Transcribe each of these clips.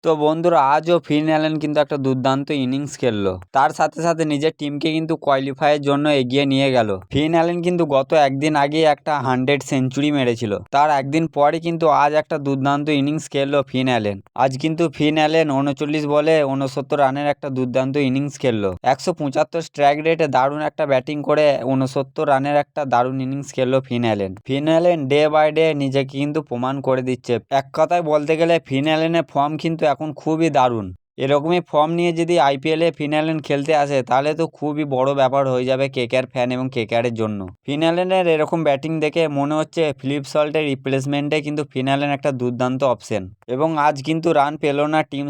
তো বন্ধুরা আজও ফিন অ্যালেন কিন্তু একটা দুর্দান্ত ইনিংস খেললো, তার সাথে সাথে নিজের টিমকে কিন্তু কোয়ালিফাইয়ের জন্য এগিয়ে নিয়ে গেল। ফিন অ্যালেন কিন্তু গত একদিন আগে একটা 100 সেঞ্চুরি মেরেছিল, তার একদিন পরে কিন্তু আজ একটা দুর্দান্ত ইনিংস খেললো ফিন অ্যালেন। আজ কিন্তু ফিন অ্যালেন 39 বলে 69 রানের একটা দুর্দান্ত ইনিংস খেললো। 175 স্ট্রাইক রেটে দারুণ একটা ব্যাটিং করে 69 রানের একটা দারুণ ইনিংস খেললো Finn Allen. Finn Allen day by day নিজেকে কিন্তু প্রমাণ করে দিচ্ছে। এক কথায় বলতে গেলে ফিন অ্যালেনের ফর্ম কিন্তু এখন খুবই দারুণ। এরকমই ফর্ম নিয়ে যদি আইপিএলে ফিন অ্যালেন খেলতে আসে তাহলে তো খুবই বড় ব্যাপার হয়ে যাবে কেকেআর ফ্যান এবং কেকেআরের জন্য। ফিন অ্যালেনের এরকম ব্যাটিং দেখে মনে হচ্ছে ফিলিপ সল্টের রিপ্লেসমেন্টে কিন্তু ফিন অ্যালেন একটা দুর্দান্ত অপশন। এবং আজ কিন্তু রান পেল না টিম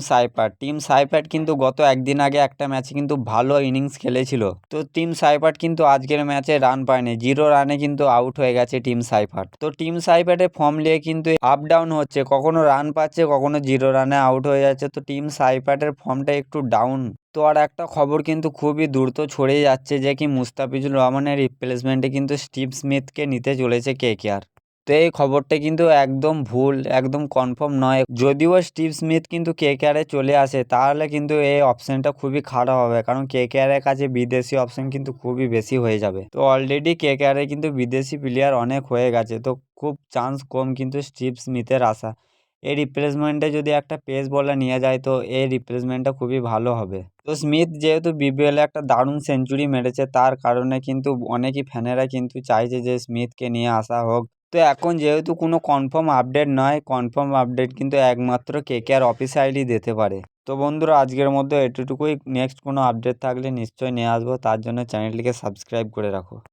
সাইপার্ট কিন্তু গত একদিন আগে একটা ম্যাচে কিন্তু ভালো ইনিংস খেলেছিল। তো টিম সাইপার্ট কিন্তু আজকের ম্যাচে রান পায়নি, 0 রানে কিন্তু আউট হয়ে গেছে টিম সাইপার্ট। তো টিম সাইপার্টের ফর্ম নিয়ে কিন্তু আপ ডাউন হচ্ছে, কখনো রান পাচ্ছে কখনো 0 রানে আউট হয়ে যাচ্ছে। তো টিম সাইপার্টের ফর্মটা একটু ডাউন। তো আর একটা খবর কিন্তু খুবই দ্রুত ছড়িয়ে যাচ্ছে যে কি মুস্তাফিজুর রহমানের রিপ্লেসমেন্টে কিন্তু স্টিভ স্মিথকে নিতে চলেছে কেকেআর। তো এই খবরটা কিন্তু একদম ভুল, একদম কনফার্ম নয়। যদিও স্টিভ স্মিথ কিন্তু কেকেআরে চলে আসে তাহলে কিন্তু এই অপশনটা খুবই খারাপ হবে, কারণ কেকেআরের কাছে বিদেশি অপশন কিন্তু খুবই বেশি হয়ে যাবে। তো অলরেডি কেকেআরে কিন্তু বিদেশি প্লেয়ার অনেক হয়ে গেছে, তো খুব চান্স কম কিন্তু স্টিভ স্মিথের আসা। এই রিপ্লেসমেন্টে যদি একটা পেস বলার নিয়ে যায় তো এই রিপ্লেসমেন্টটা খুবই ভালো হবে। তো স্মিথ যেহেতু বিপিএলে একটা দারুণ সেঞ্চুরি মেরেছে তার কারণে কিন্তু অনেকই ফ্যানেরা কিন্তু চাইছে যে স্মিথকে নিয়ে আসা হোক। তো এখন যেহেতু কোনো কনফার্ম আপডেট নয়, কনফার্ম আপডেট কিন্তু একমাত্র কেকেআর অফিসিয়ালি দিতে পারে। তো বন্ধুরা আজকের মধ্যে এতটুকুই, নেক্সট কোনো আপডেট থাকলে নিশ্চয়ই নিয়ে আসবো, তার জন্য চ্যানেলটিকে সাবস্ক্রাইব করে রাখো।